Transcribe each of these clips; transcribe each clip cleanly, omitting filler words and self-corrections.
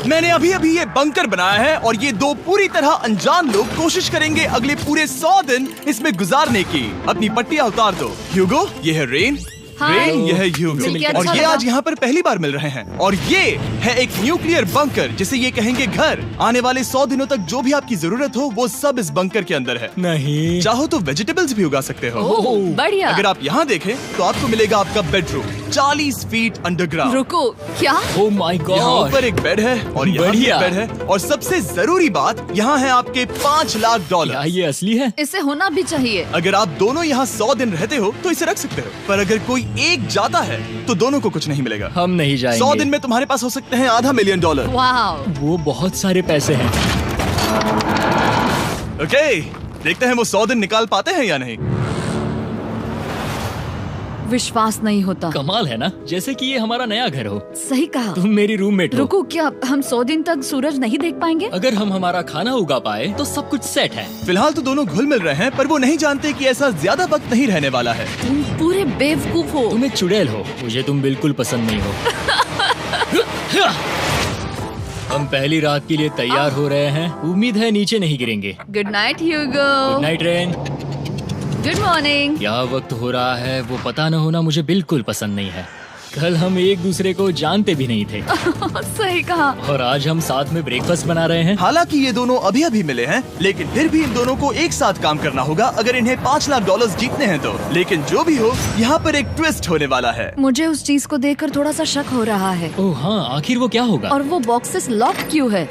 मैंने अभी अभी ये बंकर बनाया है और ये दो पूरी तरह अनजान लोग कोशिश करेंगे अगले पूरे 100 दिन इसमें गुजारने की। अपनी पट्टियां उतार दो। ह्यूगो, ये है रेन। रेन, ये है ह्यूगो। और ये आज यहाँ पर पहली बार मिल रहे हैं। और ये है एक न्यूक्लियर बंकर, जिसे ये कहेंगे घर। आने वाले 100 दिनों तक जो भी आपकी जरूरत हो वो सब इस बंकर के अंदर है। नहीं, चाहो तो वेजिटेबल्स भी उगा सकते हो। बढ़िया। अगर आप यहाँ देखें तो आपको मिलेगा आपका बेडरूम 40 फीट अंडरग्राउंड। रुको, क्या? ओह माय यहाँ गॉड, ऊपर एक बेड है और यहाँ भी एक बेड है। और सबसे जरूरी बात, यहाँ है आपके $5 लाख। क्या ये असली है? इसे होना भी चाहिए। अगर आप दोनों यहाँ 100 दिन रहते हो तो इसे रख सकते हो, पर अगर कोई एक जाता है तो दोनों को कुछ नहीं मिलेगा। हम नहीं जाएंगे। 100 दिन में तुम्हारे पास हो सकते हैं $500 मिलियन। वाह, वो बहुत सारे पैसे हैं। ओके, देखते हैं वो 100 दिन निकाल पाते हैं या नहीं। विश्वास नहीं होता। कमाल है ना, जैसे कि ये हमारा नया घर हो। सही कहा। तुम मेरी रूममेट हो। रुको, क्या हम 100 दिन तक सूरज नहीं देख पाएंगे? अगर हम हमारा खाना उगा पाए तो सब कुछ सेट है। फिलहाल तो दोनों घुल मिल रहे हैं, पर वो नहीं जानते कि ऐसा ज्यादा वक्त नहीं रहने वाला है। तुम पूरे बेवकूफ हो। तुम एक चुड़ैल हो, मुझे तुम बिल्कुल पसंद नहीं हो। हम पहली रात के लिए तैयार हो रहे हैं। उम्मीद है नीचे नहीं गिरेंगे। Good night Hugo. Good night Rain. Good morning. क्या वक्त हो रहा है वो पता न होना मुझे बिल्कुल पसंद नहीं है। कल हम एक दूसरे को जानते भी नहीं थे। सही कहा। और आज हम साथ में ब्रेकफास्ट बना रहे हैं। हालांकि ये दोनों अभी अभी मिले हैं, लेकिन फिर भी इन दोनों को एक साथ काम करना होगा अगर इन्हें $5 लाख जीतने हैं तो। लेकिन जो भी हो, यहाँ पर एक ट्विस्ट होने वाला है। मुझे उस चीज को देखकर थोड़ा सा शक हो रहा है। ओह हाँ, आखिर वो क्या होगा? और वो बॉक्सेस लॉक क्यों है?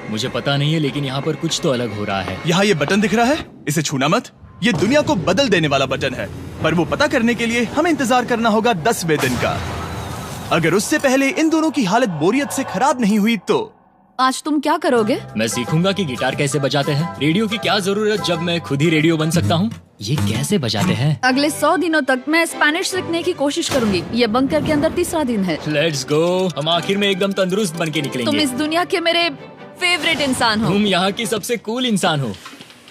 मुझे पता नहीं है, लेकिन यहाँ पर कुछ तो अलग हो रहा है। यहाँ ये बटन दिख रहा है, इसे छूना मत। ये दुनिया को बदल देने वाला बटन है, पर वो पता करने के लिए हमें इंतजार करना होगा 10वें दिन का। अगर उससे पहले इन दोनों की हालत बोरियत से खराब नहीं हुई तो आज तुम क्या करोगे? मैं सीखूंगा कि गिटार कैसे बजाते हैं। रेडियो की क्या जरूरत जब मैं खुद ही रेडियो बन सकता हूँ। ये कैसे बजाते हैं? अगले 100 दिनों तक मैं स्पेनिश सीखने की कोशिश करूंगी। ये बंकर के अंदर 3रा दिन है। Let's go. हम आखिर में एकदम तंदुरुस्त बन के निकलेंगे। तुम इस दुनिया के मेरे फेवरेट इंसान हो। तुम यहाँ की सबसे कूल इंसान हो।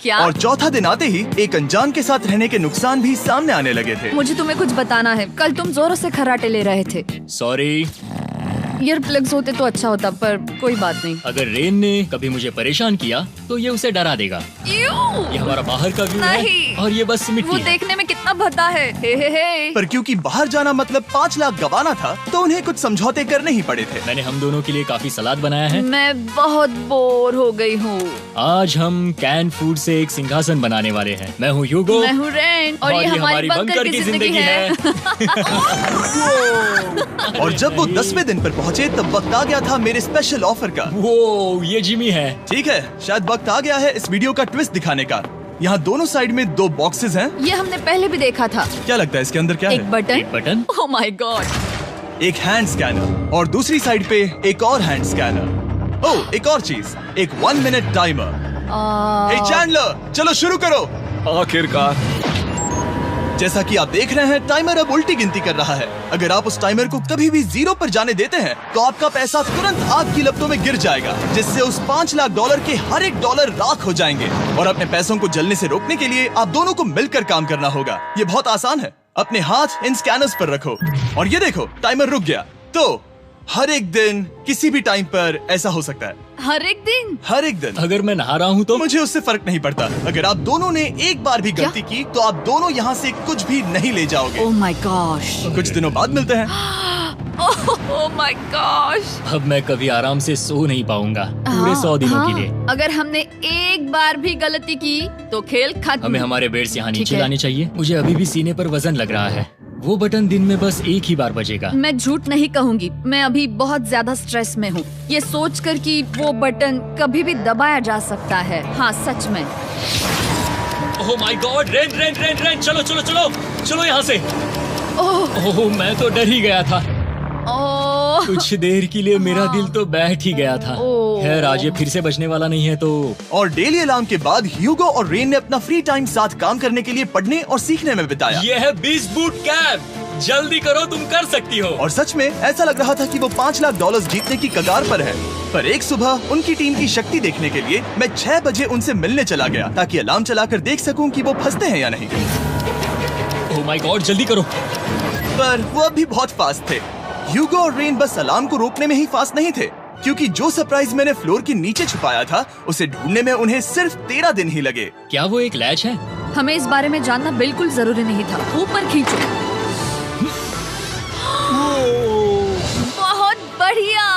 क्या? और चौथा दिन आते ही एक अनजान के साथ रहने के नुकसान भी सामने आने लगे थे। मुझे तुम्हें कुछ बताना है। कल तुम जोरों से खर्राटे ले रहे थे। सॉरी। ईयर प्लग्स होते तो अच्छा होता, पर कोई बात नहीं। अगर रेन ने कभी मुझे परेशान किया तो ये उसे डरा देगा। ये हमारा बाहर का व्यू है और ये बस मिट्टी वो है। देखने में कितना भद्दा है। हे। पर क्योंकि बाहर जाना मतलब 5 लाख गवाना था, तो उन्हें कुछ समझौते करने ही पड़े थे। मैंने हम दोनों के लिए काफी सलाद बनाया है। मैं बहुत बोर हो गई हूँ। आज हम कैन फूड से एक सिंहासन बनाने वाले हैं। मैं हूँ ह्यूगो। मैं हूँ रेन। और ये हमारी बंकर की जिंदगी है। और जब वो 10वें दिन पर पहुँचे तब वक्त आ गया था मेरे स्पेशल ऑफर का। वो ये जिमी है। ठीक है, शायद वक्त आ गया है इस वीडियो का ट्विस्ट दिखाने का। यहाँ दोनों साइड में 2 बॉक्सेस हैं। ये हमने पहले भी देखा था। क्या लगता है इसके अंदर क्या एक है? बटन। Oh my God. एक हैंड स्कैनर और दूसरी साइड पे एक और हैंड स्कैनर। ओह, एक और चीज, एक 1 मिनट टाइमर। हे चैंडलर, चलो शुरू करो। आखिरकार। जैसा कि आप देख रहे हैं, टाइमर अब उल्टी गिनती कर रहा है। अगर आप उस टाइमर को कभी भी 0 पर जाने देते हैं तो आपका पैसा तुरंत आग की लपटों में गिर जाएगा, जिससे उस $5 लाख के हर एक डॉलर राख हो जाएंगे। और अपने पैसों को जलने से रोकने के लिए आप दोनों को मिलकर काम करना होगा। ये बहुत आसान है। अपने हाथ इन स्कैनर्स पर रखो और ये देखो, टाइमर रुक गया। तो हर एक दिन किसी भी टाइम पर ऐसा हो सकता है। हर एक दिन? हर एक दिन। अगर मैं नहा रहा हूँ तो मुझे उससे फर्क नहीं पड़ता। अगर आप दोनों ने एक बार भी गलती की तो आप दोनों यहाँ से कुछ भी नहीं ले जाओगे। Oh my gosh. कुछ दिनों बाद मिलते हैं। Oh my gosh. अब मैं कभी आराम से सो नहीं पाऊंगा पूरे 100 दिनों के लिए। अगर हमने एक बार भी गलती की तो खेल खत्म। हमें हमारे बेड्स यहाँ ठीक नीचे है। लाने चाहिए। मुझे अभी भी सीने पर वजन लग रहा है। वो बटन दिन में बस एक ही बार बजेगा। मैं झूठ नहीं कहूँगी, मैं अभी बहुत ज्यादा स्ट्रेस में हूँ, ये सोचकर कि वो बटन कभी भी दबाया जा सकता है। हाँ सच में। ओह my God, rain rain rain rain, चलो चलो चलो चलो यहाँ से। ओह मैं तो डर ही गया था। ओह कुछ देर के लिए मेरा दिल तो बैठ ही गया था। खैर आज ये फिर से बचने वाला नहीं है तो। और डेली अलार्म के बाद ह्यूगो और रेन ने अपना फ्री टाइम साथ काम करने के लिए पढ़ने और सीखने में बिताया। ये है 20 बूट कैम्प, जल्दी करो, तुम कर सकती हो। और सच में ऐसा लग रहा था कि वो $5 लाख जीतने की कगार पर है। पर एक सुबह उनकी टीम की शक्ति देखने के लिए मैं 6 बजे उनसे मिलने चला गया, ताकि अलार्म चलाकर देख सकूं कि वो फंसते हैं या नहीं। ओह माय गॉड, जल्दी करो। पर वो अभी बहुत फास्ट थे। ह्यूगो और रेन बस अलार्म को रोकने में ही फास्ट नहीं थे, क्योंकि जो सरप्राइज मैंने फ्लोर के नीचे छुपाया था उसे ढूंढने में उन्हें सिर्फ 13 दिन ही लगे। क्या वो एक लैच है? हमें इस बारे में जानना बिल्कुल जरूरी नहीं था। ऊपर खींचो। बहुत बढ़िया।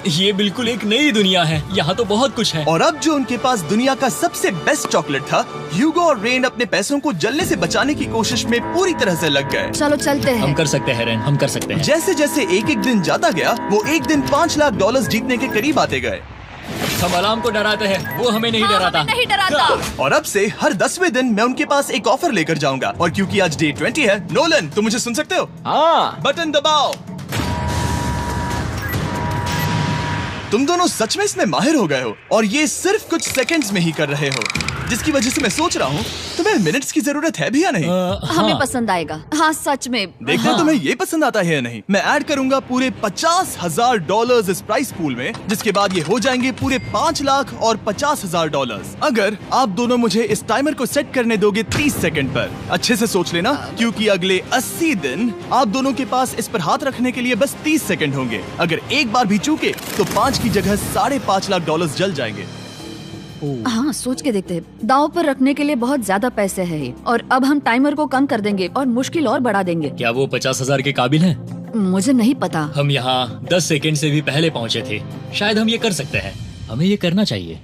ये बिल्कुल एक नई दुनिया है। यहाँ तो बहुत कुछ है। और अब जो उनके पास दुनिया का सबसे बेस्ट चॉकलेट था, ह्यूगो और रेन अपने पैसों को जलने से बचाने की कोशिश में पूरी तरह से लग गए। चलो चलते हैं। हम कर सकते हैं रेन, हम कर सकते हैं। जैसे जैसे एक एक दिन जाता गया, वो एक दिन $5 लाख जीतने के करीब आते गए। हम अलार्म को डराते हैं, वो हमें नहीं डराता। हमें नहीं डराता। और अब से हर 10वें दिन मैं उनके पास एक ऑफर लेकर जाऊंगा। और क्योंकि आज डे 20 है, नोलन तुम मुझे सुन सकते हो? हाँ। बटन दबाओ। तुम दोनों सच में इसमें माहिर हो गए हो और ये सिर्फ कुछ सेकंड्स में ही कर रहे हो, जिसकी वजह से मैं सोच रहा हूँ तुम्हें मिनट्स की जरूरत है भी या नहीं। हमें हाँ। पसंद आएगा। हाँ सच में। देखते हैं तुम्हें ये पसंद आता है या नहीं। मैं ऐड करूंगा पूरे $50,000 इस प्राइस पूल में, जिसके बाद ये हो जाएंगे पूरे $5 लाख और $50,000 अगर आप दोनों मुझे इस टाइमर को सेट करने दोगे 30 सेकंड पर। अच्छे से सोच लेना, क्योंकि अगले 80 दिन आप दोनों के पास इस पर हाथ रखने के लिए बस 30 सेकंड होंगे। अगर एक बार भी चूके तो 5 की जगह $5.5 लाख जल जाएंगे। हाँ सोच के देखते हैं। दांव पर रखने के लिए बहुत ज्यादा पैसे है ये। और अब हम टाइमर को कम कर देंगे और मुश्किल और बढ़ा देंगे। क्या वो 50,000 के काबिल हैं? मुझे नहीं पता। हम यहाँ 10 सेकंड से भी पहले पहुँचे थे। शायद हम ये कर सकते हैं। हमें ये करना चाहिए।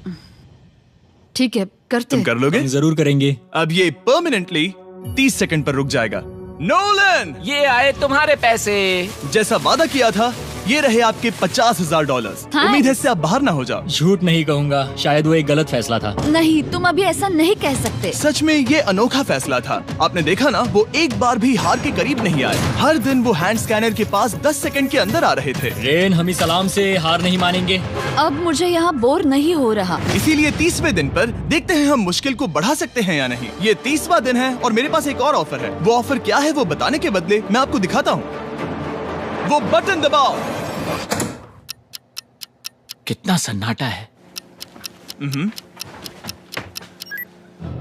ठीक है करते तुम हैं। कर लोगे? हम जरूर करेंगे। अब ये परमानेंटली 30 सेकंड पर रुक जाएगा। नोलन, ये आए तुम्हारे पैसे। जैसा वादा किया था, ये रहे आपके $50,000। हाँ। उम्मीद है इससे आप बाहर ना हो जाओ। झूठ नहीं कहूँगा, शायद वो एक गलत फैसला था। नहीं तुम अभी ऐसा नहीं कह सकते। सच में ये अनोखा फैसला था। आपने देखा ना, वो एक बार भी हार के करीब नहीं आए। हर दिन वो हैंड स्कैनर के पास 10 सेकंड के अंदर आ रहे थे। रेन, हम इस अलार्म से हार नहीं मानेंगे। अब मुझे यहाँ बोर नहीं हो रहा। इसीलिए 30वें दिन पर देखते हैं हम मुश्किल को बढ़ा सकते हैं या नहीं। ये 30वां दिन है और मेरे पास एक और ऑफर है। वो ऑफर क्या है वो बताने के बदले मैं आपको दिखाता हूँ। वो बटन दबाओ। कितना सन्नाटा है।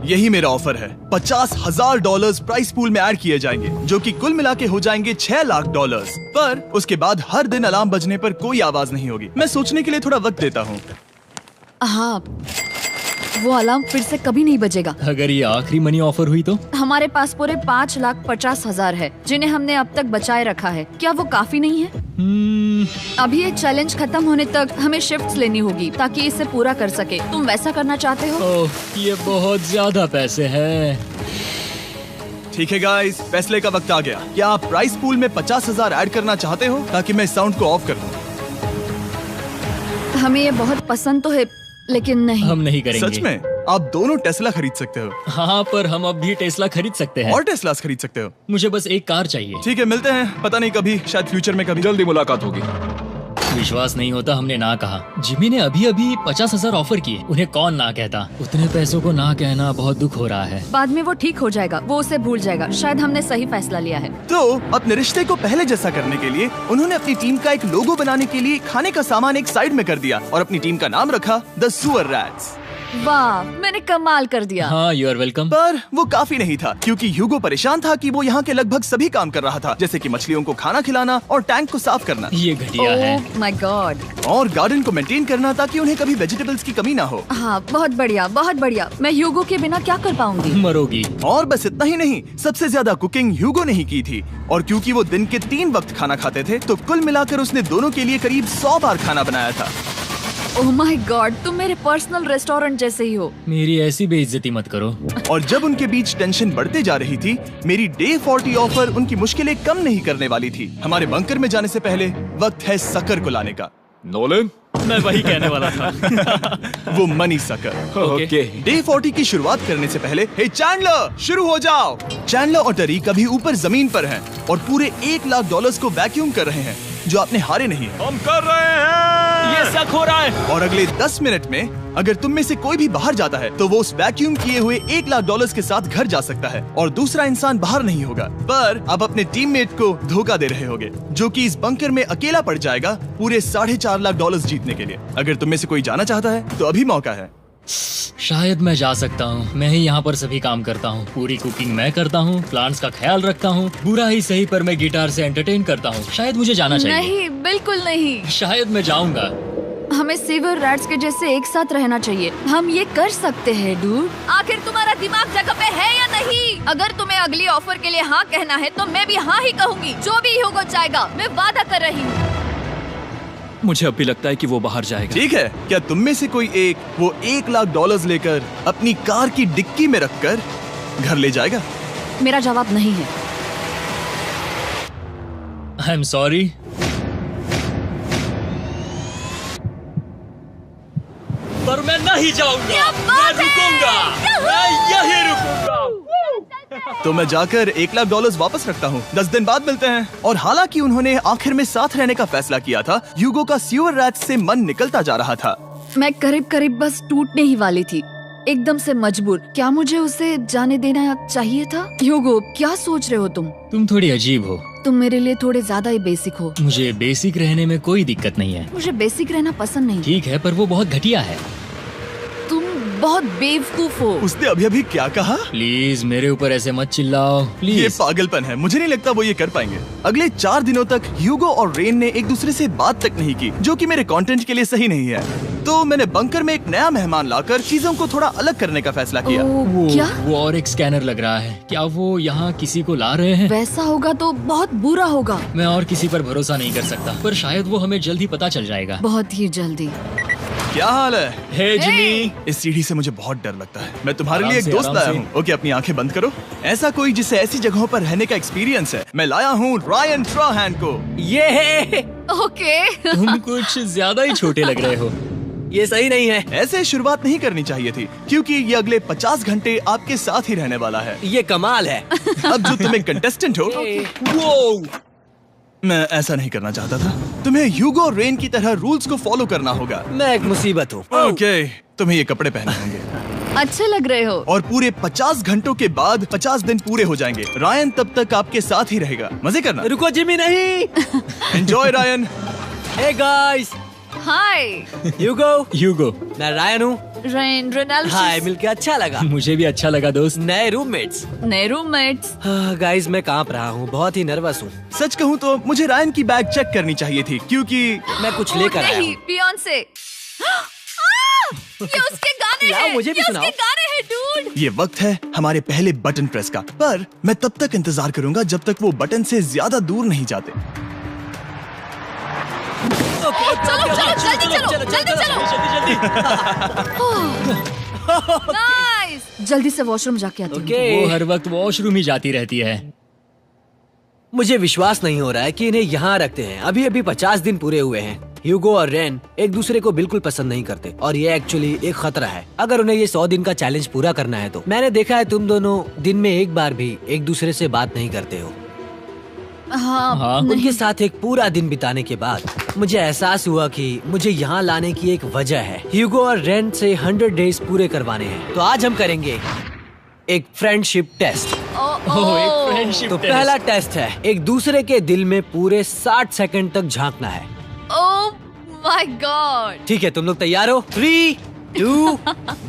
यही मेरा ऑफर है। $50,000 प्राइस पूल में ऐड किए जाएंगे, जो कि कुल मिला के हो जाएंगे $6 लाख। पर उसके बाद हर दिन अलार्म बजने पर कोई आवाज नहीं होगी। मैं सोचने के लिए थोड़ा वक्त देता हूँ। हाँ वो अलार्म फिर से कभी नहीं बजेगा। अगर ये आखिरी मनी ऑफर हुई तो? हमारे पास पूरे $5,50,000 है, जिन्हें हमने अब तक बचाए रखा है। क्या वो काफी नहीं है? अभी ये चैलेंज खत्म होने तक हमें शिफ्ट्स लेनी होगी ताकि इसे पूरा कर सके। तुम वैसा करना चाहते हो? ओह, ये बहुत ज्यादा पैसे हैं। ठीक है गाइस, फैसले का वक्त आ गया। क्या आप प्राइस पूल में 50,000 ऐड करना चाहते हो ताकि मैं साउंड को ऑफ कर दूं? हमें ये बहुत पसंद तो है, लेकिन नहीं। हम नहीं करेंगे। सच में? आप दोनों टेस्ला खरीद सकते हो। हाँ, पर हम अब भी टेस्ला खरीद सकते हैं। और टेस्लास खरीद सकते हो। मुझे बस एक कार चाहिए। ठीक है, मिलते हैं। पता नहीं कभी, शायद फ्यूचर में कभी। जल्दी मुलाकात होगी। विश्वास नहीं होता हमने ना कहा। जिमी ने अभी अभी 50,000 ऑफर किए। उन्हें कौन ना कहता। उतने पैसों को ना कहना बहुत दुख हो रहा है। बाद में वो ठीक हो जाएगा, वो उसे भूल जाएगा। शायद हमने सही फैसला लिया है। तो अपने रिश्ते को पहले जैसा करने के लिए उन्होंने अपनी टीम का एक लोगो बनाने के लिए खाने का सामान एक साइड में कर दिया और अपनी टीम का नाम रखा द सुअर रैट्स। वाह, मैंने कमाल कर दिया। हाँ, यू आर वेलकम। पर वो काफी नहीं था, क्योंकि ह्यूगो परेशान था कि वो यहाँ के लगभग सभी काम कर रहा था, जैसे कि मछलियों को खाना खिलाना और टैंक को साफ करना ये घटिया है। ओह माय गॉड। और गार्डन को मेंटेन करना ताकि उन्हें कभी वेजिटेबल्स की कमी ना हो। हाँ बहुत बढ़िया, बहुत बढ़िया। मैं ह्यूगो के बिना क्या कर पाऊंगी? मरोगी। और बस इतना ही नहीं, सबसे ज्यादा कुकिंग ह्यूगो ने ही की थी। और क्योंकि वो दिन के 3 वक्त खाना खाते थे, तो कुल मिलाकर उसने दोनों के लिए करीब 100 बार खाना बनाया था। ओह माय गॉड, तुम मेरे पर्सनल रेस्टोरेंट जैसे ही हो। मेरी ऐसी बेइज्जती मत करो। और जब उनके बीच टेंशन बढ़ते जा रही थी, मेरी डे 40 ऑफर उनकी मुश्किलें कम नहीं करने वाली थी। हमारे बंकर में जाने से पहले वक्त है सकर को लाने का। नोलन, मैं वही कहने वाला था। वो मनी सकर। ओके। डे 40 की शुरुआत करने से पहले, हे चैंडलर, शुरू हो जाओ। चैंडलर और टरीक अभी ऊपर जमीन पर हैं और पूरे $1 लाख को वैक्यूम कर रहे हैं, जो आपने हारे नहीं है। हम कर रहे हैं। ये शक हो रहा है। और अगले 10 मिनट में अगर तुम में से कोई भी बाहर जाता है, तो वो उस वैक्यूम किए हुए $1 लाख के साथ घर जा सकता है और दूसरा इंसान बाहर नहीं होगा। पर आप अपने टीममेट को धोखा दे रहे होगे, जो कि इस बंकर में अकेला पड़ जाएगा पूरे $4.5 लाख जीतने के लिए। अगर तुम में से कोई जाना चाहता है, तो अभी मौका है। शायद मैं जा सकता हूँ। मैं ही यहाँ पर सभी काम करता हूँ। पूरी कुकिंग मैं करता हूँ, प्लांट्स का ख्याल रखता हूँ। बुरा ही सही, पर मैं गिटार से एंटरटेन करता हूँ। शायद मुझे जाना चाहिए। नहीं, बिल्कुल नहीं। शायद मैं जाऊंगा। हमें सीवर रैट्स के जैसे एक साथ रहना चाहिए। हम ये कर सकते हैं डूड। आखिर तुम्हारा दिमाग जगह पे है या नहीं? अगर तुम्हें अगली ऑफर के लिए हाँ कहना है तो मैं भी हाँ ही कहूँगी। जो भी ह्यूगो चाहेगा, मैं वादा कर रही हूँ। मुझे अब भी लगता है कि वो बाहर जाएगा। ठीक है, क्या तुम में से कोई एक वो $1,00,000 लेकर अपनी कार की डिक्की में रखकर घर ले जाएगा? मेरा जवाब नहीं है। I am sorry. पर मैं नहीं जाऊंगा, मैं रुकूंगा, मैं यही रुकूंगा। तो मैं जाकर $1,00,000 वापस रखता हूँ। 10 दिन बाद मिलते हैं। और हालांकि उन्होंने आखिर में साथ रहने का फैसला किया था, ह्यूगो का सीवर रैट्स से मन निकलता जा रहा था। मैं करीब करीब बस टूटने ही वाली थी, एकदम से मजबूर। क्या मुझे उसे जाने देना चाहिए था? ह्यूगो, क्या सोच रहे हो तुम? तुम थोड़ी अजीब हो। तुम मेरे लिए थोड़े ज्यादा ही बेसिक हो। मुझे बेसिक रहने में कोई दिक्कत नहीं है। मुझे बेसिक रहना पसंद नहीं। ठीक है, पर वो बहुत घटिया है। तुम बहुत बेवकूफ हो। उसने अभी अभी क्या कहा? प्लीज मेरे ऊपर ऐसे मत चिल्लाओ, ये प्लीज। पागलपन है। मुझे नहीं लगता वो ये कर पाएंगे। अगले 4 दिनों तक ह्यूगो और रेन ने एक दूसरे से बात तक नहीं की, जो कि मेरे कंटेंट के लिए सही नहीं है। तो मैंने बंकर में एक नया मेहमान लाकर चीजों को थोड़ा अलग करने का फैसला किया। क्या? वो और एक स्कैनर लग रहा है। क्या वो यहाँ किसी को ला रहे हैं? वैसा होगा तो बहुत बुरा होगा। मैं और किसी पर भरोसा नहीं कर सकता, पर शायद वो हमें जल्द ही पता चल जाएगा। बहुत ही जल्दी। क्या हाल है? हे जिमी। इस सीढ़ी से मुझे बहुत डर लगता है। मैं तुम्हारे आराम लिए एक से, दोस्त आराम लाया से। हूँ। ओके, अपनी आंखें बंद करो। ऐसा कोई जिसे ऐसी जगहों पर रहने का एक्सपीरियंस है। मैं लाया हूँ रायन ट्राहैन को। ओके। तुम कुछ ज्यादा ही छोटे लग रहे हो। ये सही नहीं है। ऐसे शुरुआत नहीं करनी चाहिए थी, क्योंकि ये अगले 50 घंटे आपके साथ ही रहने वाला है। ये कमाल है। अब जो तुम एक कंटेस्टेंट हो, वो मैं ऐसा नहीं करना चाहता था। तुम्हें ह्यूगो और रेन की तरह रूल्स को फॉलो करना होगा। मैं एक मुसीबत हूँ। ओके, तुम्हें ये कपड़े पहने होंगे। अच्छे लग रहे हो। और पूरे 50 घंटों के बाद 50 दिन पूरे हो जाएंगे। रायन तब तक आपके साथ ही रहेगा। मजे करना। रुको जिमी, नहीं। Enjoy Ryan. हे गाइस, हाय ह्यूगो, मैं रायन हूँ। Rain, Reginald. हाय, मिलके अच्छा लगा। मुझे भी अच्छा लगा दोस्त। नए रूममेट्स। नए रूममेट्स। गाइस, मैं कांप रहा हूँ, बहुत ही नर्वस हूँ। सच कहूँ तो मुझे रायन की बैग चेक करनी चाहिए थी, क्योंकि मैं कुछ लेकर आया नहीं, हूँ। बियॉन्से। ये उसके गाने लाओ, हैं। मुझे भी ये सुनाओ। उसके गाने हैं डूड। ये वक्त है हमारे पहले बटन प्रेस का। पर मैं तब तक इंतजार करूंगा जब तक वो बटन से ज्यादा दूर नहीं जाते। चलो, जल्दी नाइस। जल्दी से वॉशरूम जाके आती हूँ। वो हर वक्त वॉशरूम ही जाती रहती है। मुझे विश्वास नहीं हो रहा है कि इन्हें यहाँ रखते हैं। अभी अभी 50 दिन पूरे हुए हैं। ह्यूगो और रेन एक दूसरे को बिल्कुल पसंद नहीं करते और ये एक्चुअली एक खतरा है। अगर उन्हें ये 100 दिन का चैलेंज पूरा करना है तो। मैंने देखा है तुम दोनों दिन में एक बार भी एक दूसरे से बात नहीं करते हो। हाँ, उनके साथ एक पूरा दिन बिताने के बाद मुझे एहसास हुआ कि मुझे यहाँ लाने की एक वजह है। ह्यूगो और रेन से 100 डेज पूरे करवाने हैं। तो आज हम करेंगे एक फ्रेंडशिप टेस्ट। एक फ्रेंडशिप तो पहला टेस्ट है, एक दूसरे के दिल में पूरे 60 सेकंड तक झांकना है। ओह माय गॉड। ठीक है, तुम लोग तैयार हो? 3, 2,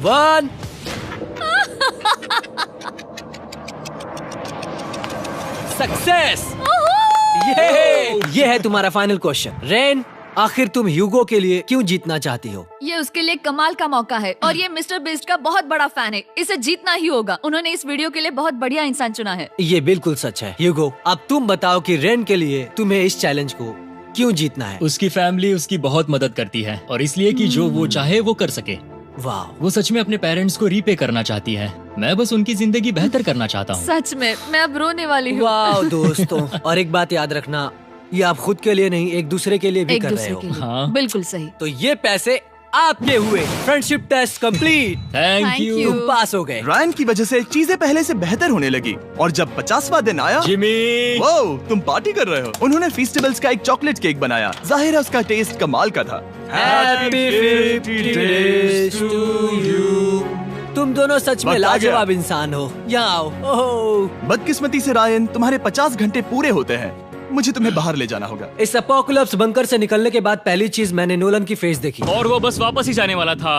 1। सक्सेस। ये है तुम्हारा फाइनल क्वेश्चन। रेन, आखिर तुम ह्यूगो के लिए क्यों जीतना चाहती हो? ये उसके लिए कमाल का मौका है और ये मिस्टर बीस्ट का बहुत बड़ा फैन है। इसे जीतना ही होगा। उन्होंने इस वीडियो के लिए बहुत बढ़िया इंसान चुना है। ये बिल्कुल सच है। ह्यूगो, अब तुम बताओ कि रेन के लिए तुम्हें इस चैलेंज को क्यों जीतना है? उसकी फैमिली उसकी बहुत मदद करती है और इसलिए कि जो वो चाहे वो कर सके। वाह, वो सच में अपने पेरेंट्स को रीपे करना चाहती है। मैं बस उनकी जिंदगी बेहतर करना चाहता हूँ। सच में मैं अब रोने वाली हूँ। वाह दोस्तों। और एक बात याद रखना, ये आप खुद के लिए नहीं, एक दूसरे के लिए भी एक कर रहे दूसरे हो। के लिए। हाँ। बिल्कुल सही। तो ये पैसे आपके हुए। Friendship test complete. Thank Thank you you। तुम पास हो गए। रायन की वजह से चीजें पहले से बेहतर होने लगी। और जब 50वां दिन आया, जिमी। वो तुम पार्टी कर रहे हो। उन्होंने फेस्टिवल्स का एक चॉकलेट केक बनाया। जाहिर है उसका टेस्ट कमाल का था। Happy 50 days to you। तुम दोनों सच में वक्त आ गया। लाजवाब इंसान हो। यहाँ आओ। ओह, बदकिस्मती से रायन, तुम्हारे 50 घंटे पूरे होते हैं। मुझे तुम्हें बाहर ले जाना होगा। इस अपोकलिप्स बंकर से निकलने के बाद पहली चीज मैंने नोलन की फेस देखी। और वो बस वापस ही जाने वाला था।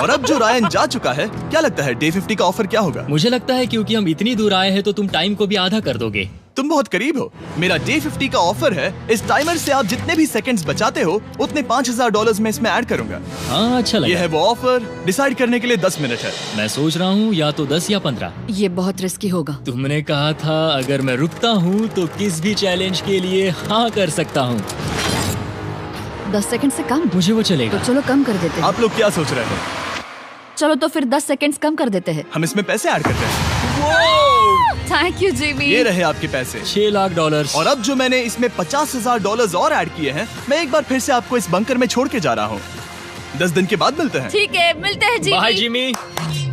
और अब जो रायन जा चुका है, क्या लगता है डे 50 का ऑफर क्या होगा? मुझे लगता है क्योंकि हम इतनी दूर आए हैं तो तुम टाइम को भी आधा कर दोगे। तुम बहुत करीब हो। मेरा डे 50 का ऑफर है। इस टाइमर से आप जितने भी सेकंड्स बचाते हो उतने $5000 में इसमें ऐड करूंगा। हाँ, अच्छा ये लगा। है वो ऑफर। डिसाइड करने के लिए 10 मिनट है। मैं सोच रहा हूँ या तो 10 या 15। ये बहुत रिस्की होगा। तुमने कहा था अगर मैं रुकता हूँ तो किस भी चैलेंज के लिए हाँ कर सकता हूँ। 10 सेकंड से कम? मुझे वो तो चलेगा। चलो कम कर देते हैं। आप लोग क्या सोच रहे हो? चलो तो फिर 10 सेकंड्स कम कर देते हैं। हम इसमें पैसे ऐड करते हैं। Thank you Jimmy. ये रहे आपके पैसे। $6 लाख। और अब जो मैंने इसमें $50,000 और ऐड किए हैं, मैं एक बार फिर से आपको इस बंकर में छोड़ के जा रहा हूँ। 10 दिन के बाद मिलते हैं। ठीक है, मिलते हैं बाय जिमी। जिमी।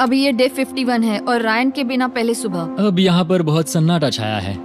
अभी ये डे 51 है और रायन के बिना पहले सुबह। अब यहाँ पर बहुत सन्नाटा छाया है।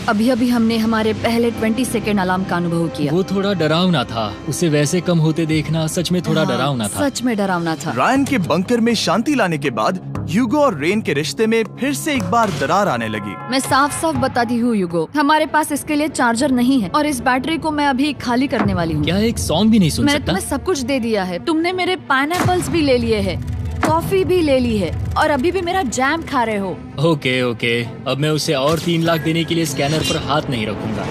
अभी अभी हमने हमारे पहले 20 सेकेंड अलार्म का अनुभव किया। वो थोड़ा डरावना था। उसे वैसे कम होते देखना सच में थोड़ा हाँ, डरावना था। सच में डरावना था। रायन के बंकर में शांति लाने के बाद ह्यूगो और रेन के रिश्ते में फिर से एक बार दरार आने लगी। मैं साफ साफ बताती हूँ यूगो, हमारे पास इसके लिए चार्जर नहीं है और इस बैटरी को मैं अभी खाली करने वाली हूँ। क्या एक सॉन्ग भी नहीं सुन मैंने सकता? तुम्हें सब कुछ दे दिया है। तुमने मेरे पाइनएप्पल्स भी ले लिए हैं, कॉफी भी ले ली है और अभी भी मेरा जैम खा रहे हो। ओके ओके, अब मैं उसे और 3 लाख देने के लिए स्कैनर पर हाथ नहीं रखूंगा।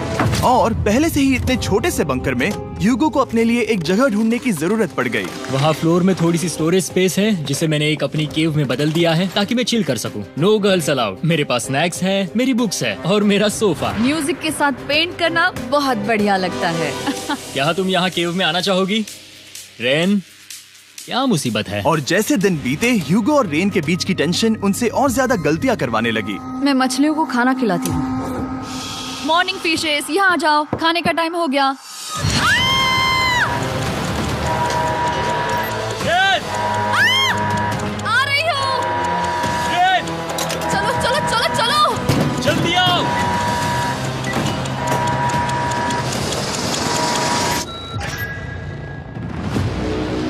और पहले से ही इतने छोटे से बंकर में ह्यूगो को अपने लिए एक जगह ढूंढने की जरूरत पड़ गई। वहाँ फ्लोर में थोड़ी सी स्टोरेज स्पेस है जिसे मैंने एक अपनी केव में बदल दिया है ताकि मैं चिल कर सकूं। No girls allowed. मेरे पास स्नैक्स है, मेरी बुक्स है और मेरा सोफा। म्यूजिक के साथ पेंट करना बहुत बढ़िया लगता है। क्या तुम यहाँ केव में आना चाहोगी? रेन, क्या मुसीबत है? और जैसे दिन बीते, ह्यूगो और रेन के बीच की टेंशन उनसे और ज्यादा गलतियां करवाने लगी। मैं मछलियों को खाना खिलाती हूँ। मॉर्निंग फिशेस, यहाँ आ जाओ, खाने का टाइम हो गया। आ रही हूँ। चलो चलो चलो चलो। जल्दी आओ।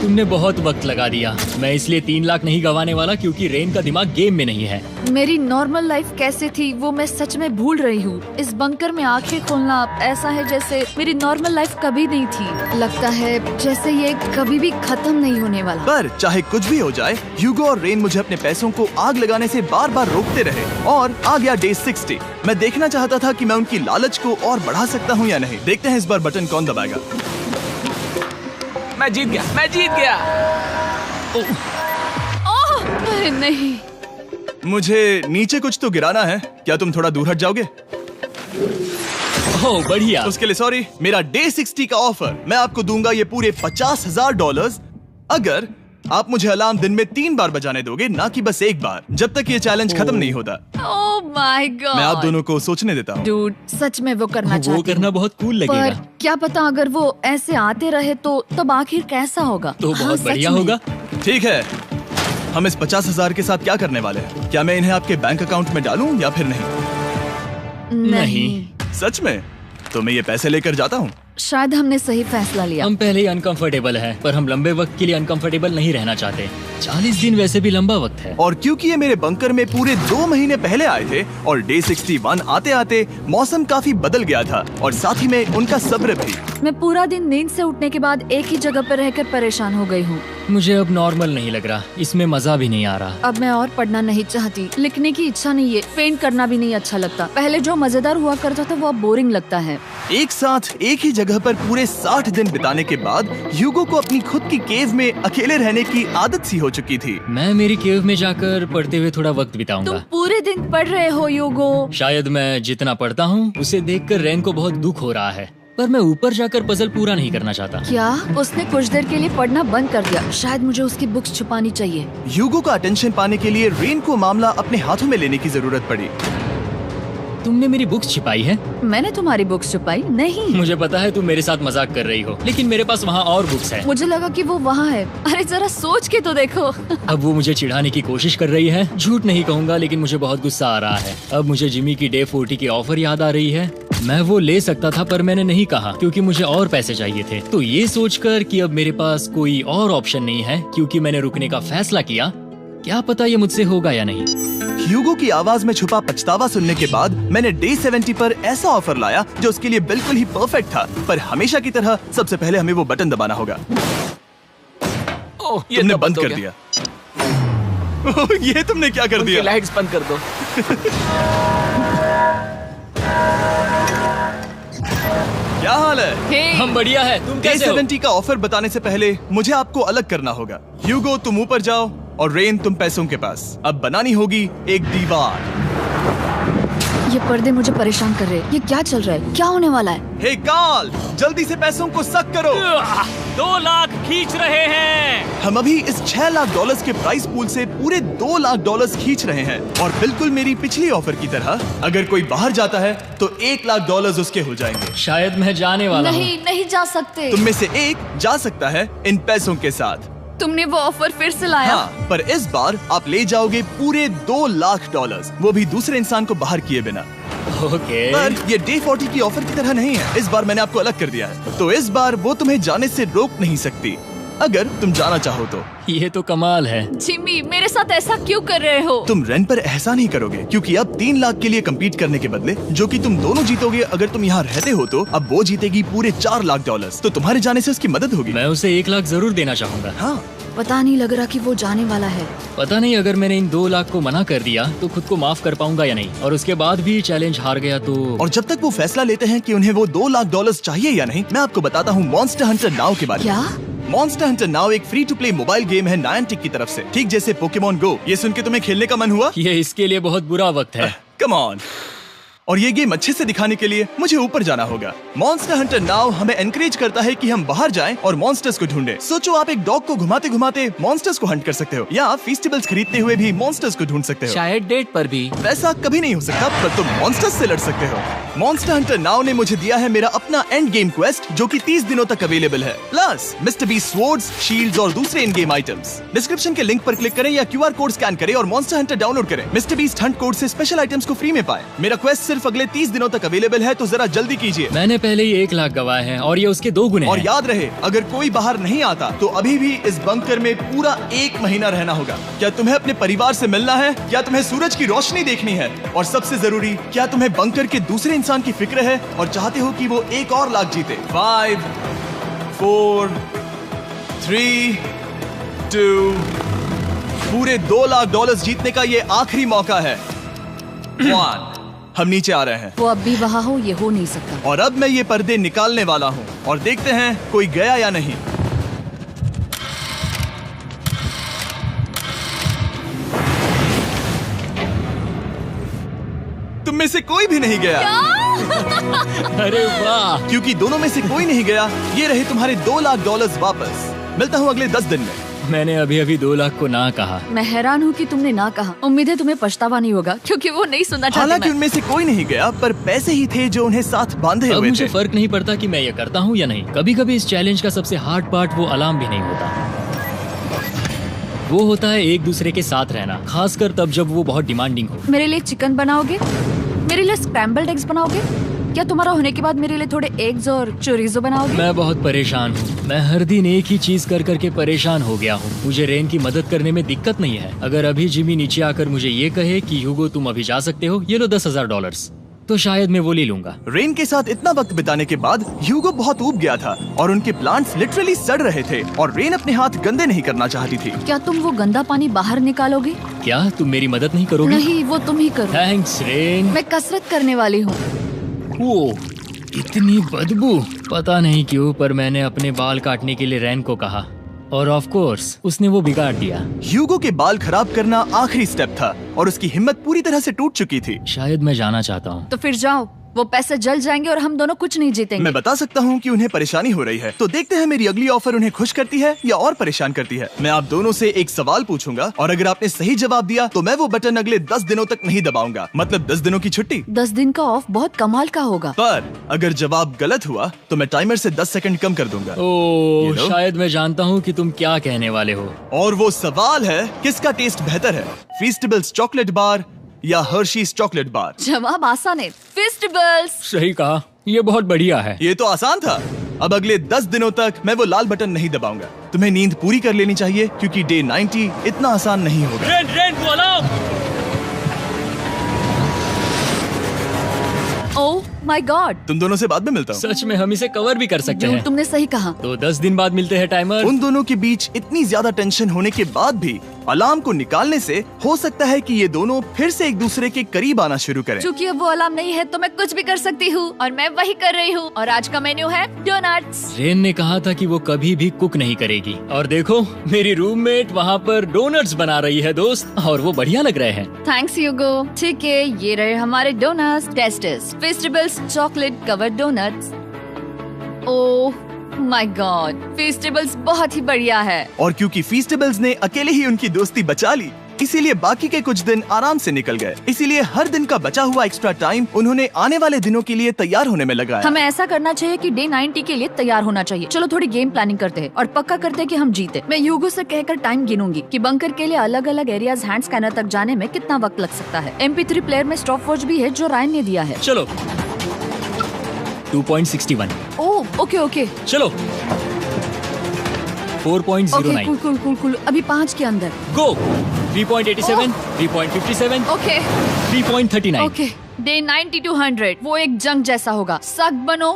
तुमने बहुत वक्त लगा दिया। मैं इसलिए 3 लाख नहीं गंवाने वाला क्योंकि रेन का दिमाग गेम में नहीं है। मेरी नॉर्मल लाइफ कैसे थी वो मैं सच में भूल रही हूँ। इस बंकर में आंखें खोलना ऐसा है जैसे मेरी नॉर्मल लाइफ कभी नहीं थी। लगता है जैसे ये कभी भी खत्म नहीं होने वाला। पर चाहे कुछ भी हो जाए, ह्यूगो और रेन मुझे अपने पैसों को आग लगाने से बार बार रोकते रहे। और आ गया डे 60। मैं देखना चाहता था कि मैं उनकी लालच को और बढ़ा सकता हूँ या नहीं। देखते हैं इस बार बटन कौन दबाएगा। मैं जीत गया, मैं जीत गया। ओह अरे नहीं। मुझे नीचे कुछ तो गिराना है। क्या तुम थोड़ा दूर हट जाओगे? ओह बढ़िया। उसके लिए सॉरी। मेरा डे 60 का ऑफर, मैं आपको दूंगा ये पूरे $50,000 अगर आप मुझे अलार्म दिन में 3 बार बजाने दोगे, ना कि बस 1 बार, जब तक ये चैलेंज खत्म नहीं होता। ओह माय गॉड। मैं आप दोनों को सोचने देता हूँ। डूड, सच में वो करना वो चाहती करना हूँ। बहुत कूल लगेगा। पर क्या पता अगर वो ऐसे आते रहे तो तब आखिर कैसा होगा? तो हाँ, बहुत सच बढ़िया में। होगा। ठीक है, हम इस 50,000 के साथ क्या करने वाले हैं? क्या मैं इन्हें आपके बैंक अकाउंट में डालूं या फिर नहीं? नहीं। सच में? तो मैं ये पैसे लेकर जाता हूँ। शायद हमने सही फैसला लिया। हम पहले ही अनकंफर्टेबल हैं, पर हम लंबे वक्त के लिए अनकंफर्टेबल नहीं रहना चाहते। 40 दिन वैसे भी लंबा वक्त है। और क्योंकि ये मेरे बंकर में पूरे 2 महीने पहले आए थे और डे 61 आते आते मौसम काफी बदल गया था और साथ ही में उनका सब्र भी। मैं पूरा दिन नींद से उठने के बाद एक ही जगह पर रहकर परेशान हो गई हूँ। मुझे अब नॉर्मल नहीं लग रहा, इसमें मजा भी नहीं आ रहा। अब मैं और पढ़ना नहीं चाहती, लिखने की इच्छा नहीं है, पेंट करना भी नहीं अच्छा लगता। पहले जो मजेदार हुआ करता था वो अब बोरिंग लगता है। एक साथ एक ही जगह पर पूरे 60 दिन बिताने के बाद ह्यूगो को अपनी खुद की केव में अकेले रहने की आदत सी हो चुकी थी। मैं मेरी केव में जाकर पढ़ते हुए थोड़ा वक्त तुम बिताऊंगा। पूरे दिन पढ़ रहे हो यूगो। शायद मैं जितना पढ़ता हूँ उसे देखकर रेन को बहुत दुख हो रहा है, पर मैं ऊपर जाकर पजल पूरा नहीं करना चाहता। क्या उसने कुछ देर के लिए पढ़ना बंद कर दिया? शायद मुझे उसकी बुक्स छुपानी चाहिए। ह्यूगो का अटेंशन पाने के लिए रेन को मामला अपने हाथों में लेने की जरूरत पड़ी। तुमने मेरी बुक्स छिपाई है? मैंने तुम्हारी बुक्स छुपाई नहीं। मुझे पता है तुम मेरे साथ मजाक कर रही हो, लेकिन मेरे पास वहाँ और बुक्स है। मुझे लगा कि वो वहाँ है। अरे जरा सोच के तो देखो। अब वो मुझे चिढ़ाने की कोशिश कर रही है। झूठ नहीं कहूंगा, लेकिन मुझे बहुत गुस्सा आ रहा है। अब मुझे जिमी की डे 40 की ऑफर याद आ रही है। मैं वो ले सकता था पर मैंने नहीं कहा क्योंकि मुझे और पैसे चाहिए थे। तो ये सोचकर कि अब मेरे पास कोई और ऑप्शन नहीं है क्योंकि मैंने रुकने का फैसला किया, क्या पता ये मुझसे होगा या नहीं। ह्यूगो की आवाज में छुपा पछतावा सुनने के बाद मैंने डे 70 पर ऐसा ऑफर लाया जो उसके लिए बिल्कुल ही परफेक्ट था। पर हमेशा की तरह सबसे पहले हमें वो बटन दबाना होगा। ओह, ये तुमने तो बंद हो कर गया। दिया। ओह, ये तुमने क्या कर उनकी दिया? लाइट्स बंद कर दो। क्या हाल है? हे, हम बढ़िया है, तुम डे कैसे हो? 70 का ऑफर बताने से पहले मुझे आपको अलग करना होगा। ह्यूगो तुम ऊपर जाओ और रेन तुम पैसों के पास। अब बनानी होगी एक दीवार। ये पर्दे मुझे परेशान कर रहे हैं। ये क्या चल रहा है? क्या होने वाला है? हे कार्ल, जल्दी से पैसों को सक करो। 2 लाख खींच रहे हैं। हम अभी इस $6 लाख के प्राइस पूल से पूरे $2 लाख खींच रहे हैं और बिल्कुल मेरी पिछली ऑफर की तरह अगर कोई बाहर जाता है तो $1 लाख उसके हो जाएंगे। शायद मैं जाने वाला हूँ। नहीं जा सकते। तुम में से एक जा सकता है इन पैसों के साथ। तुमने वो ऑफर फिर से लाया? हाँ, पर इस बार आप ले जाओगे पूरे $2 लाख, वो भी दूसरे इंसान को बाहर किए बिना। ओके। पर ये डे 40 की ऑफर की तरह नहीं है। इस बार मैंने आपको अलग कर दिया है, तो इस बार वो तुम्हें जाने से रोक नहीं सकती अगर तुम जाना चाहो तो। ये तो कमाल है। जिमी, मेरे साथ ऐसा क्यों कर रहे हो? तुम रेन पर एहसान ही करोगे क्योंकि अब 3 लाख के लिए कम्पीट करने के बदले जो कि तुम दोनों जीतोगे अगर तुम यहाँ रहते हो, तो अब वो जीतेगी पूरे $4 लाख। तो तुम्हारे जाने से उसकी मदद होगी। मैं उसे 1 लाख जरूर देना चाहूंगा। हाँ, पता नहीं लग रहा कि वो जाने वाला है। पता नहीं अगर मैंने इन 2 लाख को मना कर दिया तो खुद को माफ कर पाऊंगा या नहीं, और उसके बाद भी चैलेंज हार गया तो। और जब तक वो फैसला लेते हैं कि उन्हें वो $2 लाख चाहिए या नहीं, मैं आपको बताता हूँ मॉन्स्टर हंटर नाउ के बारे में। क्या? मॉन्स्टर हंटर नाउ एक free to play mobile game है नायंटिक की तरफ से, ठीक जैसे पोकेमॉन गो। ये सुन के तुम्हें खेलने का मन हुआ? ये इसके लिए बहुत बुरा वक्त है। Come on. और ये गेम अच्छे से दिखाने के लिए मुझे ऊपर जाना होगा। मॉन्स्टर हंटर नाउ हमें एनकरेज करता है कि हम बाहर जाएं और मॉन्स्टर्स को ढूंढें। सोचो, आप एक डॉग को घुमाते घुमाते मॉन्स्टर्स को हंट कर सकते हो, या फेस्टिवल्स खरीदते हुए भी मॉन्स्टर्स को ढूंढ सकते हो। शायद डेट पर भी। वैसा कभी नहीं हो सकता, पर तुम मॉन्स्टर्स से लड़ सकते हो। मॉन्स्टर हंटर नाउ ने मुझे दिया है मेरा अपना एंड गेम क्वेस्ट जो कि 30 दिनों तक अवेलेबल है, plus mister beast swords, shields और दूसरे इन गेम आइटम्स। डिस्क्रिप्शन के लिंक पर क्लिक करें या QR कोड स्कैन करें और मॉन्स्टर हंटर डाउनलोड करें। मिस्टर बीस्ट हंट कोड से स्पेशल आइटम्स को फ्री में पाएं। मेरा क्वेस्ट सिर्फ अगले 30 दिनों तक अवेलेबल है, तो जरा जल्दी कीजिए। मैंने पहले ही 1 लाख गवाए हैं और ये उसके 2 गुने और हैं। याद रहे, अगर कोई बाहर नहीं आता तो अभी भी इस बंकर में पूरा 1 महीना रहना होगा। क्या तुम्हें अपने परिवार से मिलना है? क्या तुम्हें सूरज की रोशनी देखनी है? और सबसे जरूरी, क्या तुम्हें बंकर के दूसरे इंसान की फिक्र है और चाहते हो कि वो $1 और लाख जीते? 5, 4, 3, 2, पूरे $2 लाख जीतने का ये आखिरी मौका है। 1, हम नीचे आ रहे हैं वो अब भी वहाँ हो, ये हो नहीं सकता। और अब मैं ये पर्दे निकालने वाला हूँ और देखते हैं कोई गया या नहीं। तुम में से कोई भी नहीं गया। अरे वाह। क्योंकि दोनों में से कोई नहीं गया, ये रहे तुम्हारे $2 लाख वापस। मिलता हूँ अगले 10 दिन में। मैंने अभी अभी 2 लाख को ना कहा। मैं हैरान हूँ कि तुमने ना कहा। उम्मीद है तुम्हें पछतावा नहीं होगा, क्योंकि वो नहीं सुनना चाहते। हालांकि उनमें से कोई नहीं गया, पर पैसे ही थे जो उन्हें साथ बांधे अब हुए मुझे थे। फर्क नहीं पड़ता कि मैं ये करता हूँ या नहीं। कभी कभी इस चैलेंज का सबसे हार्ड पार्ट वो अलार्म भी नहीं होता, वो होता है एक दूसरे के साथ रहना, खासकर तब जब वो बहुत डिमांडिंग हो। मेरे लिए चिकन बनाओगे? मेरे लिए स्क्रैम्बल्ड एग्स बनाओगे? क्या तुम्हारा होने के बाद मेरे लिए थोड़े एग्स और चोरिजो बनाओगे? मैं बहुत परेशान हूँ। मैं हर दिन एक ही चीज कर करके परेशान हो गया हूँ। मुझे रेन की मदद करने में दिक्कत नहीं है। अगर अभी जिमी नीचे आकर मुझे ये कहे कि ह्यूगो तुम अभी जा सकते हो, ये लो $10,000, तो शायद मैं वो ले लूंगा। रेन के साथ इतना वक्त बिताने के बाद ह्यूगो बहुत ऊब गया था और उनके प्लांट्स लिटरली सड़ रहे थे और रेन अपने हाथ गंदे नहीं करना चाहती थी। क्या तुम वो गंदा पानी बाहर निकालोगे? क्या तुम मेरी मदद नहीं करोगे? नहीं, वो तुम ही करो। Thanks rain. मैं कसरत करने वाली हूँ। वो इतनी बदबू। पता नहीं क्यों, पर मैंने अपने बाल काटने के लिए रेन को कहा और ऑफ कोर्स उसने वो बिगाड़ दिया। ह्यूगो के बाल खराब करना आखिरी स्टेप था और उसकी हिम्मत पूरी तरह से टूट चुकी थी। शायद मैं जाना चाहता हूँ। तो फिर जाओ, वो पैसे जल जाएंगे और हम दोनों कुछ नहीं जीतेंगे। मैं बता सकता हूँ कि उन्हें परेशानी हो रही है, तो देखते हैं मेरी अगली ऑफर उन्हें खुश करती है या और परेशान करती है। मैं आप दोनों से एक सवाल पूछूंगा और अगर आपने सही जवाब दिया तो मैं वो बटन अगले 10 दिनों तक नहीं दबाऊंगा, मतलब 10 दिनों की छुट्टी। 10 दिन का ऑफ बहुत कमाल का होगा। पर अगर जवाब गलत हुआ तो मैं टाइमर से 10 सेकंड कम कर दूंगा। ओह, You know? शायद मैं जानता हूँ कि तुम क्या कहने वाले हो। और वो सवाल है, किसका टेस्ट बेहतर है, फीस्टेबल्स चॉकलेट बार या हर्शीज चॉकलेट बार? जवाब आसान है, फेस्टिवल्स। सही कहा, ये बहुत बढ़िया है। ये तो आसान था। अब अगले 10 दिनों तक मैं वो लाल बटन नहीं दबाऊंगा। तुम्हें नींद पूरी कर लेनी चाहिए क्योंकि डे 90 इतना आसान नहीं होगा। रेन रेन को अलार्म। My God. तुम दोनों से बाद में मिलता हूँ। सच में हम इसे कवर भी कर सकते हैं। तुमने सही कहा। तो 10 दिन बाद मिलते हैं टाइमर। उन दोनों के बीच इतनी ज्यादा टेंशन होने के बाद भी अलार्म को निकालने से हो सकता है कि ये दोनों फिर से एक दूसरे के करीब आना शुरू करें। क्योंकि अब वो अलार्म नहीं है तो मैं कुछ भी कर सकती हूँ और मैं वही कर रही हूँ। और आज का मेन्यू है डोनट्स। रेन ने कहा था कि वो कभी भी कुक नहीं करेगी और देखो मेरी रूममेट वहाँ पर डोनट्स बना रही है दोस्त, और वो बढ़िया लग रहे हैं। Thanks Hugo. ठीक है, ये रहे हमारे donuts. Testers festivals chocolate covered donuts. Oh my God, festivals बहुत ही बढ़िया है। और क्योंकि फीस्टेबल्स ने अकेले ही उनकी दोस्ती बचा ली, इसीलिए बाकी के कुछ दिन आराम से निकल गए। इसीलिए हर दिन का बचा हुआ एक्स्ट्रा टाइम उन्होंने आने वाले दिनों के लिए तैयार होने में लगाया। हमें ऐसा करना चाहिए कि डे 90 के लिए तैयार होना चाहिए। चलो थोड़ी गेम प्लानिंग करते हैं और पक्का करते हैं कि हम जीते। मैं ह्यूगो से कहकर टाइम गिनूंगी कि बंकर के लिए अलग अलग एरियाज हैंड स्कैनर तक जाने में कितना वक्त लग सकता है। MP3 प्लेयर में स्टॉप वॉच भी है जो रायन ने दिया है। चलो 2.61। ओह ओके ओके चलो 4.09। Cool cool cool cool. अभी 5 के अंदर। गो 3.87, 3.57, ओके 3.39। ओके। डे 90 to 100 वो एक जंग जैसा होगा। सख्त बनो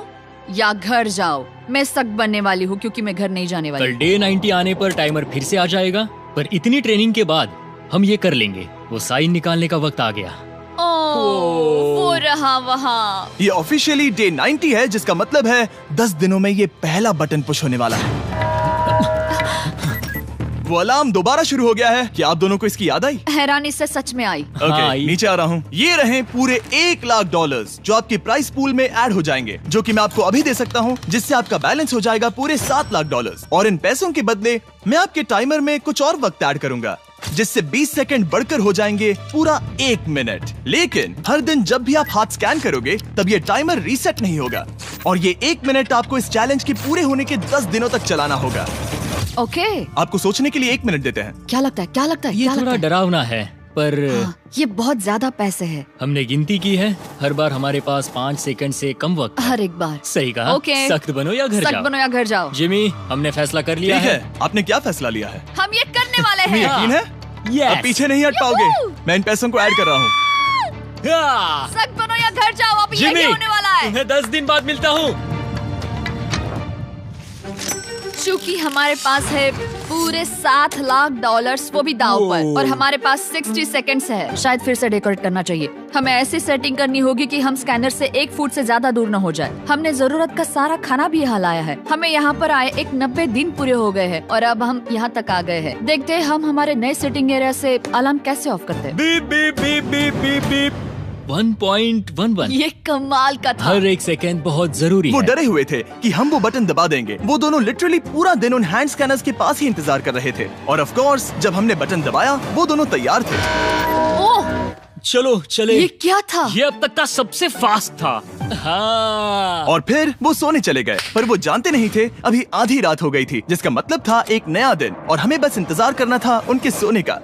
या घर जाओ। मैं सख्त बनने वाली हूँ क्योंकि मैं घर नहीं जाने वाली। कल डे 90 आने पर टाइमर फिर से आ जाएगा, पर इतनी ट्रेनिंग के बाद हम ये कर लेंगे। वो साइन निकालने का वक्त आ गया। वो रहा वहाँ। ये ऑफिशियली डे 90 है, जिसका मतलब है 10 दिनों में ये पहला बटन पुश होने वाला है। वो अलार्म दोबारा शुरू हो गया है। क्या आप दोनों को इसकी याद आई? हैरानी से सच में आई। ओके, नीचे आ रहा हूँ। ये रहे पूरे $1 लाख जो आपके प्राइस पूल में ऐड हो जाएंगे, जो कि मैं आपको अभी दे सकता हूँ, जिससे आपका बैलेंस हो जाएगा पूरे $7 लाख। और इन पैसों के बदले मैं आपके टाइमर में कुछ और वक्त ऐड करूंगा, जिससे 20 सेकंड बढ़कर हो जाएंगे पूरा 1 मिनट। लेकिन हर दिन जब भी आप हाथ स्कैन करोगे तब ये टाइमर रीसेट नहीं होगा, और ये 1 मिनट आपको इस चैलेंज के पूरे होने के 10 दिनों तक चलाना होगा। ओके। आपको सोचने के लिए 1 मिनट देते हैं। क्या लगता है? क्या लगता है? ये क्या थोड़ा लगता है? डरावना है, पर हाँ, ये बहुत ज्यादा पैसे है। हमने गिनती की है, हर बार हमारे पास 5 सेकंड से कम वक्त है। हर एक बार। सही कहा। ओके। सख्त बनो या घर सख्त जाओ। बनो या घर जाओ। जिमी, हमने फैसला कर लिया ठीक है। है, आपने क्या फैसला लिया है? हम ये करने वाले तुम्हें हैं। यकीन है? Yes. अब पीछे नहीं हट पाओगे। मैं इन पैसों को ऐड कर रहा हूँ। हाँ। सख्त बनो या घर जाओ। अब जिमी, यही होने वाला है। तुम्हें 10 दिन बाद मिलता हूँ। चूंकि हमारे पास है पूरे $7 लाख, वो भी दाव पर, और हमारे पास 60 सेकंड्स है। शायद फिर से डेकोरेट करना चाहिए। हमें ऐसी सेटिंग करनी होगी कि हम स्कैनर से 1 फुट से ज्यादा दूर न हो जाए। हमने जरूरत का सारा खाना भी यहाँ लाया है। हमें यहाँ पर आए 90 दिन पूरे हो गए हैं और अब हम यहाँ तक आ गए हैं। देखते हैं हम हमारे नए सेटिंग एरिया से अलार्म कैसे ऑफ करते हैं। Beep beep beep beep beep beep. 1.11। ये कमाल का था। हर एक सेकंड बहुत जरूरी वो है। डरे हुए थे कि हम वो बटन दबा देंगे। वो दोनों लिटरली पूरा दिन उन हैंड स्कैनर्स के पास ही इंतजार कर रहे थे, और ऑफ कोर्स जब हमने बटन दबाया वो दोनों तैयार थे। ओह, चलो चले। ये क्या था? ये अब तक का सबसे फास्ट था। हाँ। और फिर वो सोने चले गए, पर वो जानते नहीं थे अभी आधी रात हो गई थी, जिसका मतलब था एक नया दिन, और हमें बस इंतजार करना था उनके सोने का।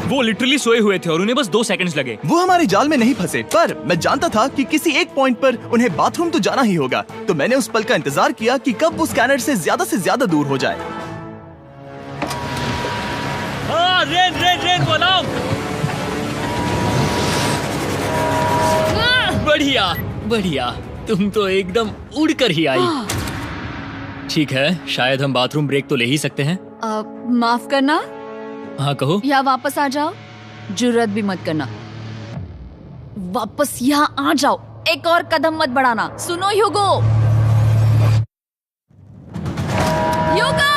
वो लिटरली सोए हुए थे और उन्हें बस 2 सेकंड्स लगे। वो हमारे जाल में नहीं फंसे, पर मैं जानता था कि किसी एक पॉइंट पर उन्हें बाथरूम तो जाना ही होगा, तो मैंने उस पल का इंतजार किया कि कब वो स्कैनर से ज्यादा दूर हो जाए। हाँ, रेन बोलाओ। बढ़िया बढ़िया, तुम तो एकदम उड़कर ही आई। ठीक है, शायद हम बाथरूम ब्रेक तो ले ही सकते हैं। माफ करना हाँ कहो। या वापस आ जाओ। जुर्रत भी मत करना। वापस यहाँ आ जाओ। एक और कदम मत बढ़ाना। सुनो ह्यूगो। ह्यूगो,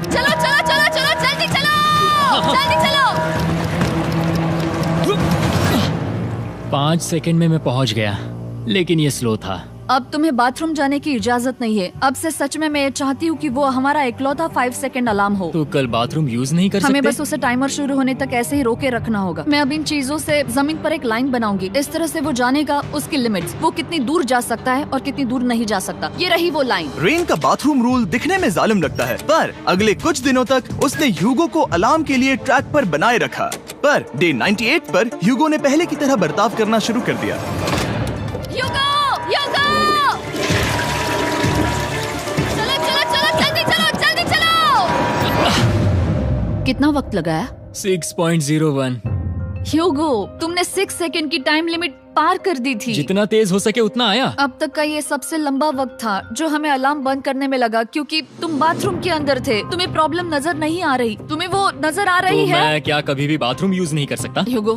चलो चलो चलो चलो, जल्दी चलो, जल्दी चलो। 5 सेकंड में मैं पहुंच गया, लेकिन ये स्लो था। अब तुम्हें बाथरूम जाने की इजाजत नहीं है। अब से सच में मैं चाहती हूँ कि वो हमारा इकलौता 5 सेकंड अलार्म हो। तो कल बाथरूम यूज नहीं कर सकते? हमें बस उसे टाइमर शुरू होने तक ऐसे ही रोके रखना होगा। मैं अब इन चीजों से जमीन पर एक लाइन बनाऊंगी। इस तरह से वो जानेगा उसकी लिमिट्स, वो कितनी दूर जा सकता है और कितनी दूर नहीं जा सकता। ये रही वो लाइन। रेन का बाथरूम रूल दिखने में जालिम लगता है, पर अगले कुछ दिनों तक उसने ह्यूगो को अलार्म के लिए ट्रैक पर बनाए रखा। पर डे 98 पर ह्यूगो ने पहले की तरह बर्ताव करना शुरू कर दिया। ह्यूगो, ह्यूगो! चलो चलो चलो, जल्दी चलो, जल्दी चलो! कितना वक्त लगाया? 6.01। ह्यूगो, तुमने 6 सेकंड की टाइम लिमिट पार कर दी थी। जितना तेज हो सके उतना आया। अब तक का ये सबसे लंबा वक्त था जो हमें अलार्म बंद करने में लगा, क्योंकि तुम बाथरूम के अंदर थे। तुम्हें प्रॉब्लम नजर नहीं आ रही। तुम्हें वो नजर आ रही तो है? मैं क्या कभी भी बाथरूम यूज नहीं कर सकता? ह्यूगो,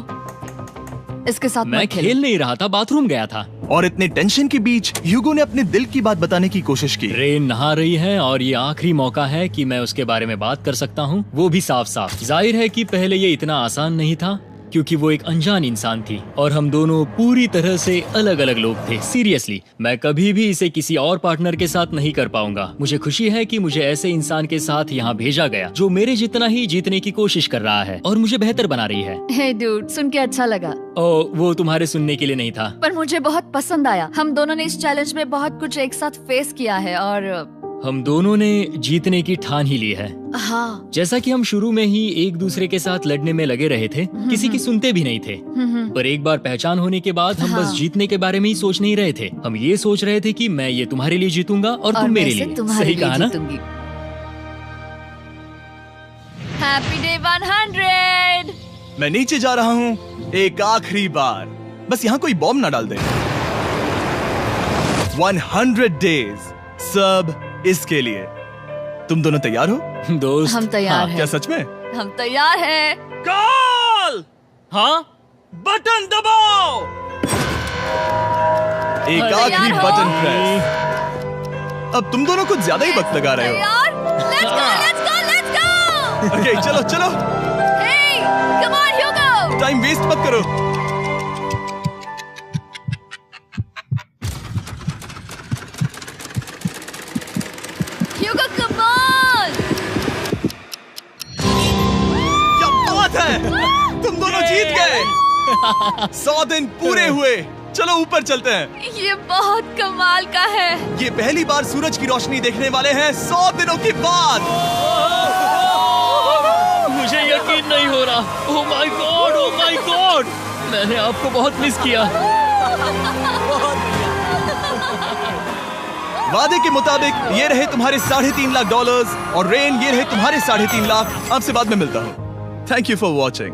इसके साथ मैं मत खेलो। खेल नहीं रहा था, बाथरूम गया था। और इतने टेंशन के बीच ह्यूगो ने अपने दिल की बात बताने की कोशिश की। रेन नहा रही है और ये आखिरी मौका है कि मैं उसके बारे में बात कर सकता हूँ, वो भी साफ साफ। जाहिर है कि पहले ये इतना आसान नहीं था क्योंकि वो एक अनजान इंसान थी और हम दोनों पूरी तरह से अलग अलग लोग थे। सीरियसली, मैं कभी भी इसे किसी और पार्टनर के साथ नहीं कर पाऊंगा। मुझे खुशी है कि मुझे ऐसे इंसान के साथ यहाँ भेजा गया जो मेरे जितना ही जीतने की कोशिश कर रहा है और मुझे बेहतर बना रही है। हे डूड, सुन के अच्छा लगा। ओ, वो तुम्हारे सुनने के लिए नहीं था। पर मुझे बहुत पसंद आया। हम दोनों ने इस चैलेंज में बहुत कुछ एक साथ फेस किया है और हम दोनों ने जीतने की ठान ही ली है। हाँ। जैसा कि हम शुरू में ही एक दूसरे के साथ लड़ने में लगे रहे थे, किसी की सुनते भी नहीं थे। पर एक बार पहचान होने के बाद हम बस जीतने के बारे में ही सोच नहीं रहे थे। हम ये सोच रहे थे कि मैं ये तुम्हारे लिए जीतूंगा और तुम मेरे लिए। सही कहा ना? Happy day 100। मैं नीचे जा रहा हूँ एक आखिरी बार, बस यहाँ कोई बॉम्ब ना डाल दे। 100 डेज, सब इसके लिए। तुम दोनों तैयार हो? दोस्त, हम तैयार हैं। क्या सच में? हम तैयार हैं। कॉल। हाँ, बटन दबाओ। एक तैयार आखिरी हो? Button press. अब तुम दोनों कुछ ज्यादा ही वक्त लगा रहे हो। तैयार? Let's go, let's go, let's go! Okay, चलो चलो, Hey, come on, Hugo! Time waste मत करो। Hugo, come on! क्या बात है, तुम दोनों जीत गए। 100 दिन पूरे हुए। चलो ऊपर चलते हैं। ये बहुत कमाल का है। ये पहली बार सूरज की रोशनी देखने वाले हैं 100 दिनों के बाद। मुझे यकीन नहीं हो रहा। ओह my God, oh my God, मैंने आपको बहुत मिस किया। वादे के मुताबिक ये रहे तुम्हारे $3.5 लाख और रेन ये रहे तुम्हारे $3.5 लाख। आपसे बाद में मिलता हूँ। Thank you for watching.